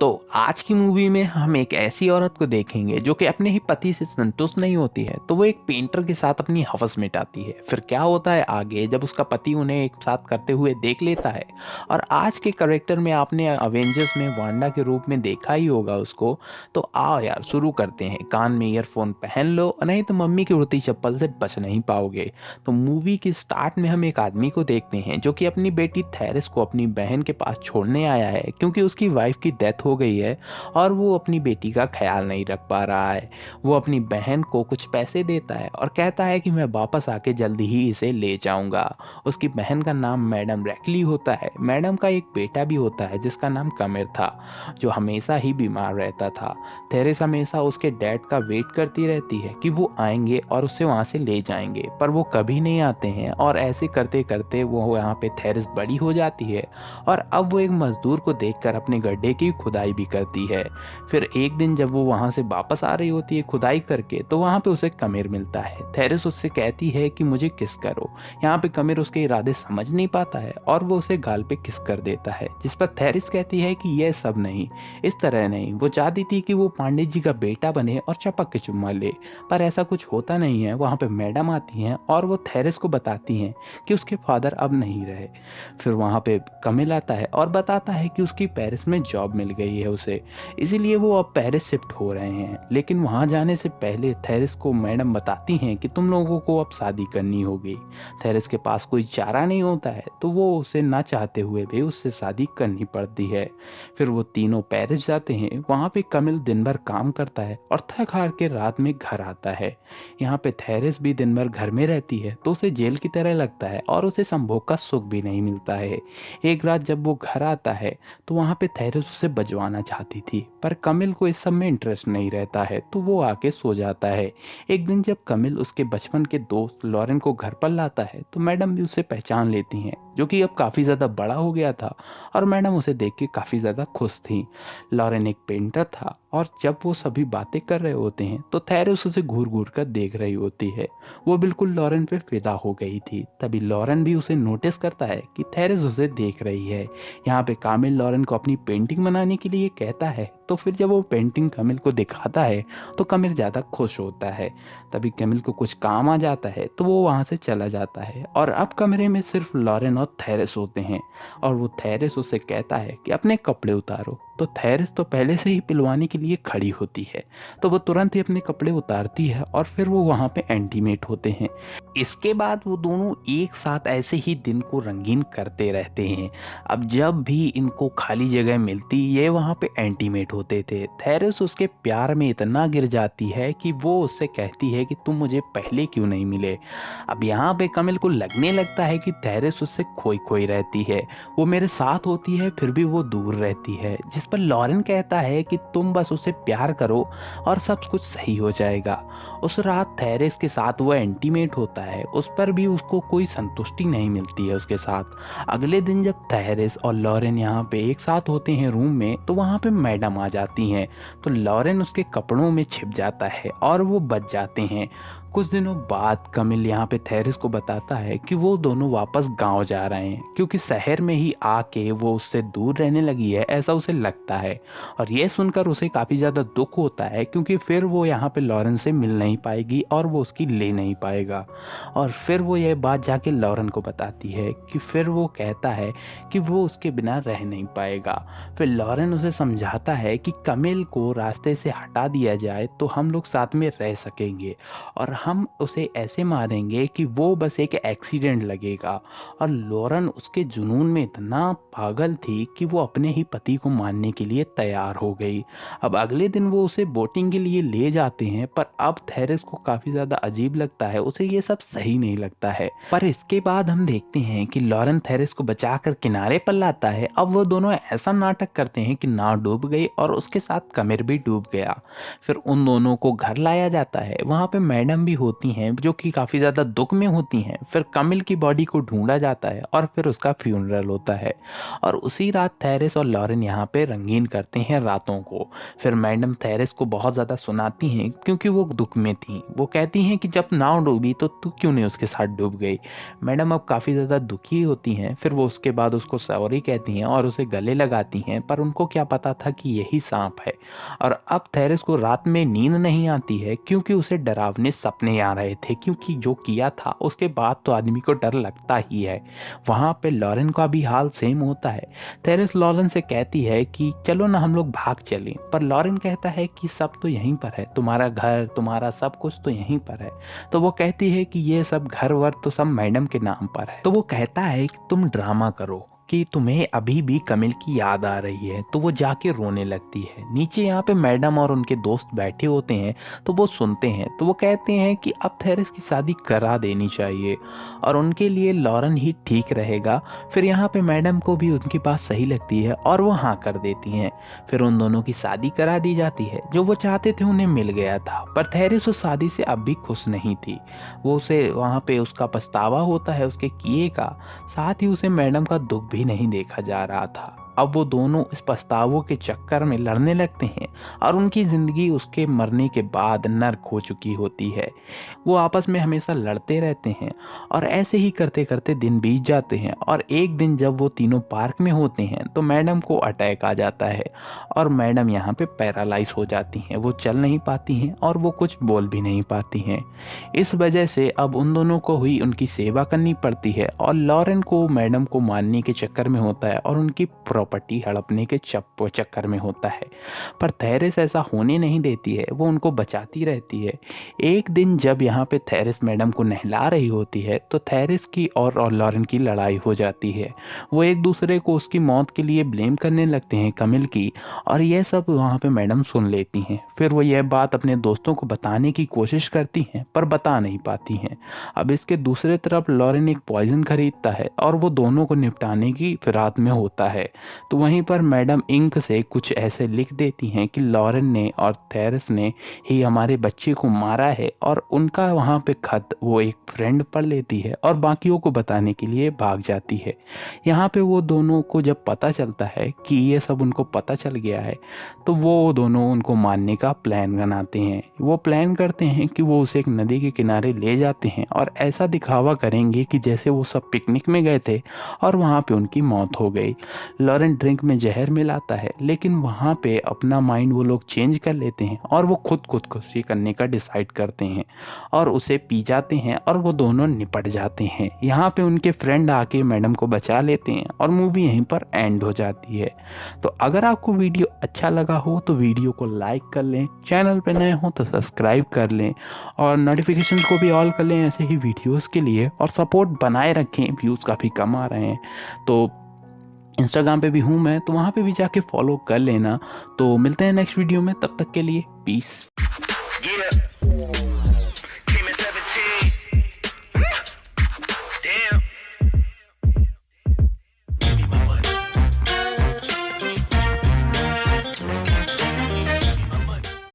तो आज की मूवी में हम एक ऐसी औरत को देखेंगे जो कि अपने ही पति से संतुष्ट नहीं होती है, तो वो एक पेंटर के साथ अपनी हवस मिटाती है। फिर क्या होता है आगे जब उसका पति उन्हें एक साथ करते हुए देख लेता है। और आज के करेक्टर में आपने अवेंजर्स में वांडा के रूप में देखा ही होगा उसको। तो आओ यार शुरू करते हैं। कान में ईयरफोन पहन लो, नहीं तो मम्मी की उड़ती चप्पल से बच नहीं पाओगे। तो मूवी की स्टार्ट में हम एक आदमी को देखते हैं जो कि अपनी बेटी थेरेस को अपनी बहन के पास छोड़ने आया है, क्योंकि उसकी वाइफ की डेथ हो गई है और वो अपनी बेटी का ख्याल नहीं रख पा रहा है। वो अपनी बहन को कुछ पैसे देता है और कहता है कि मैं वापस आके जल्दी ही इसे ले जाऊंगा। उसकी बहन का नाम मैडम रैकली होता है। मैडम का एक बेटा भी होता है जिसका नाम कमिर था, जो हमेशा ही बीमार रहता था। थेरेस हमेशा उसके डैड का वेट करती रहती है कि वो आएंगे और उसे वहाँ से ले जाएंगे, पर वो कभी नहीं आते हैं। और ऐसे करते करते वो यहाँ पे थेरेस बड़ी हो जाती है और अब वो एक मजदूर को देखकर अपने गड्ढे की खुदाई भी करती है। फिर एक दिन जब वो वहाँ से वापस आ रही होती है खुदाई करके, तो वहाँ पे उसे कमिर मिलता है। थेरेस उससे कहती है कि मुझे किस करो। यहाँ पे कमिर उसके इरादे समझ नहीं पाता है और वो उसे गाल पे किस कर देता है, जिस पर थेरेस कहती है कि यह सब नहीं, इस तरह नहीं। वो चाहती थी कि वो पांडे जी का बेटा बने और चपक के चुम्मा ले, पर ऐसा कुछ होता नहीं है। वहाँ पे मैडम आती हैं और वो थेरेस को बताती हैं कि उसके फादर अब नहीं रहे। फिर वहाँ पे कमिल आता है और बताता है कि उसकी पेरिस में जॉब मिल गई है उसे, इसीलिए वो अब पेरिस शिफ्ट हो रहे हैं। लेकिन वहाँ जाने से पहले थेरेस को मैडम बताती हैं कि तुम लोगों को अब शादी करनी होगी। थेरेस के पास कोई चारा नहीं होता है, तो वो उसे ना चाहते हुए भी उससे शादी करनी पड़ती है। फिर वो तीनों पेरिस जाते हैं। वहाँ पे कमिल दिन भर काम करता है और थक हार के रात में घर आता है। यहाँ पे थेरेस भी दिन भर घर में रहती है, तो उसे जेल की तरह लगता है और उसे संभोग का सुख भी नहीं मिलता है। एक रात जब वो घर आता है तो वहाँ पे थेरेस उसे बजवाना चाहती थी, पर कमिल को इस सब में इंटरेस्ट नहीं रहता है, तो वो आके सो जाता है। एक दिन जब कमिल उसके बचपन के दोस्त लॉरेन को घर पर लाता है, तो मैडम भी उसे पहचान लेती हैं, जो कि अब काफ़ी ज़्यादा बड़ा हो गया था। और मैडम उसे देख के काफ़ी ज़्यादा खुश थी। लॉरेन एक पेंटर था और जब वो सभी बातें कर रहे होते हैं तो थेरेस उसे घूर घूर कर देख रही होती है। वो बिल्कुल लॉरेन पे फिदा हो गई थी। तभी लॉरेन भी उसे नोटिस करता है कि थेरेस उसे देख रही है। यहाँ पे कामिल लॉरेन को अपनी पेंटिंग बनाने के लिए कहता है, तो फिर जब वो पेंटिंग कमिल को दिखाता है तो कमिल ज़्यादा खुश होता है। तभी कमिल को कुछ काम आ जाता है तो वो वहाँ से चला जाता है और अब कमरे में सिर्फ लॉरेन और थेरेस होते हैं। और वो थेरेस उससे कहता है कि अपने कपड़े उतारो, तो थेरेस तो पहले से ही पिलवाने के लिए खड़ी होती है, तो वो तुरंत ही अपने कपड़े उतारती है और फिर वो वहाँ पे एंटीमेट होते हैं। इसके बाद वो दोनों एक साथ ऐसे ही दिन को रंगीन करते रहते हैं। अब जब भी इनको खाली जगह मिलती ये वहाँ पे एंटीमेट होते थे। थेरेस उसके प्यार में इतना गिर जाती है कि वो उससे कहती है कि तुम मुझे पहले क्यों नहीं मिले। अब यहाँ पे कमिल को लगने लगता है कि थेरेस उससे खोई खोई रहती है, वो मेरे साथ होती है फिर भी वो दूर रहती है। जिस पर लॉरेन कहता है कि तुम बस उसे प्यार करो और सब कुछ सही हो जाएगा। उस रात थेरेस के साथ वो एंटीमेट होता है, उस पर भी उसको कोई संतुष्टि नहीं मिलती है उसके साथ। अगले दिन जब थेरेस और लॉरेन यहाँ पे एक साथ होते हैं रूम में, तो वहाँ पे मैडम आ जाती हैं। तो लॉरेन उसके कपड़ों में छिप जाता है और वो बच जाते हैं। कुछ दिनों बाद कमिल यहाँ पे थेरेस को बताता है कि वो दोनों वापस गांव जा रहे हैं, क्योंकि शहर में ही आके वो उससे दूर रहने लगी है ऐसा उसे लगता है। और ये सुनकर उसे काफ़ी ज़्यादा दुख होता है, क्योंकि फिर वो यहाँ पे लॉरेन से मिल नहीं पाएगी और वो उसकी ले नहीं पाएगा। और फिर वो ये बात जाके लॉरेन को बताती है कि फिर वो कहता है कि वो उसके बिना रह नहीं पाएगा। फिर लॉरेन उसे समझाता है कि कमिल को रास्ते से हटा दिया जाए तो हम लोग साथ में रह सकेंगे, और हम उसे ऐसे मारेंगे कि वो बस एक एक्सीडेंट लगेगा। और लॉरेन उसके जुनून में इतना पागल थी कि वो अपने ही पति को मारने के लिए तैयार हो गई। अब अगले दिन वो उसे बोटिंग के लिए ले जाते हैं, पर अब थेरेस को काफ़ी ज़्यादा अजीब लगता है, उसे ये सब सही नहीं लगता है। पर इसके बाद हम देखते हैं कि लॉरेन थेरेस को बचाकर किनारे पर लाता है। अब वो दोनों ऐसा नाटक करते हैं कि नाव डूब गई और उसके साथ कमिर भी डूब गया। फिर उन दोनों को घर लाया जाता है। वहाँ पे मैडम भी होती हैं जो कि काफ़ी ज़्यादा दुख में होती हैं। फिर कमिल की बॉडी को ढूंढा जाता है और फिर उसका फ्यूनरल होता है और उसी रात थेरेस और लॉरेन यहाँ पे रंगीन करते हैं रातों को। फिर मैडम थेरेस को बहुत ज़्यादा सुनाती हैं क्योंकि वो दुख में थी। वो कहती हैं कि जब नाव डूबी तो तू क्यों नहीं उसके साथ डूब गई। मैडम अब काफ़ी ज़्यादा दुखी होती हैं। फिर वो उसके बाद उसको सॉरी कहती हैं और उसे गले लगाती हैं, पर उनको क्या पता था कि यही सांप है। और अब थेरेस को रात में नींद नहीं आती है क्योंकि उसे डरावने सपने आ रहे थे, क्योंकि जो किया था उसके बाद तो आदमी को डर लगता ही है। वहाँ पे लॉरेन का भी हाल सेम होता है। थेरेस लॉरेन से कहती है कि चलो ना हम लोग भाग चलें, पर लॉरेन कहता है कि सब तो यहीं पर है, तुम्हारा घर तुम्हारा सब कुछ तो यहीं पर है। तो वो कहती है कि ये सब घर वर तो सब मैडम के नाम पर है। तो वो कहता है कि तुम ड्रामा करो कि तुम्हें अभी भी कमिल की याद आ रही है। तो वो जाके रोने लगती है। नीचे यहाँ पे मैडम और उनके दोस्त बैठे होते हैं, तो वो सुनते हैं। तो वो कहते हैं कि अब थेरेस की शादी करा देनी चाहिए और उनके लिए लॉरेन ही ठीक रहेगा। फिर यहाँ पे मैडम को भी उनकी बात सही लगती है और वो हाँ कर देती हैं। फिर उन दोनों की शादी करा दी जाती है। जो वो चाहते थे उन्हें मिल गया था, पर थेरेस उस शादी से अब भी खुश नहीं थी। वो उसे वहाँ पे उसका पछतावा होता है उसके किए का, साथ ही उसे मैडम का दुख भी नहीं देखा जा रहा था। अब वो दोनों इस पछतावों के चक्कर में लड़ने लगते हैं और उनकी ज़िंदगी उसके मरने के बाद नर्क हो चुकी होती है। वो आपस में हमेशा लड़ते रहते हैं और ऐसे ही करते करते दिन बीत जाते हैं। और एक दिन जब वो तीनों पार्क में होते हैं तो मैडम को अटैक आ जाता है और मैडम यहाँ पे पैरालाइज हो जाती हैं। वो चल नहीं पाती हैं और वो कुछ बोल भी नहीं पाती हैं। इस वजह से अब उन दोनों को हुई उनकी सेवा करनी पड़ती है और लॉरेन को मैडम को मारने के चक्कर में होता है और उनकी प्रॉपर्टी हड़पने के चक्कर में होता है। पर थेरेस ऐसा होने नहीं देती है, वो उनको बचाती रहती है। एक दिन जब यहाँ पे थेरेस मैडम को नहला रही होती है तो थेरेस की और लॉरेन की लड़ाई हो जाती है। वो एक दूसरे को उसकी मौत के लिए ब्लेम करने लगते हैं कमिल की, और यह सब वहाँ पे मैडम सुन लेती हैं। फिर वो यह बात अपने दोस्तों को बताने की कोशिश करती हैं पर बता नहीं पाती हैं। अब इसके दूसरे तरफ लॉरेन एक पॉइजन खरीदता है और वो दोनों को निपटाने की फिराक में होता है। तो वहीं पर मैडम इंक से कुछ ऐसे लिख देती हैं कि लॉरेन ने और थेरेस ने ही हमारे बच्चे को मारा है, और उनका वहाँ पे खत वो एक फ्रेंड पढ़ लेती है और बाकियों को बताने के लिए भाग जाती है। यहाँ पे वो दोनों को जब पता चलता है कि ये सब उनको पता चल गया है तो वो दोनों उनको मारने का प्लान बनाते हैं। वो प्लान करते हैं कि वो उसे एक नदी के किनारे ले जाते हैं और ऐसा दिखावा करेंगे कि जैसे वो सब पिकनिक में गए थे और वहाँ पे उनकी मौत हो गई। लॉरेन ड्रिंक में जहर मिलाता है, लेकिन वहाँ पे अपना माइंड वो लोग चेंज कर लेते हैं और वो खुदकुशी करने का डिसाइड करते हैं और उसे पी जाते हैं और वो दोनों निपट जाते हैं। यहाँ पे उनके फ्रेंड आके मैडम को बचा लेते हैं और मूवी यहीं पर एंड हो जाती है। तो अगर आपको वीडियो अच्छा लगा हो तो वीडियो को लाइक कर लें, चैनल पे नए हो तो सब्सक्राइब कर लें और नोटिफिकेशन को भी ऑल कर लें ऐसे ही वीडियोस के लिए, और सपोर्ट बनाए रखें। व्यूज़ काफ़ी कम आ रहे हैं तो इंस्टाग्राम पे भी हूँ मैं, तो वहाँ पे भी जाके फॉलो कर लेना। तो मिलते हैं नेक्स्ट वीडियो में, तब तक के लिए पीस।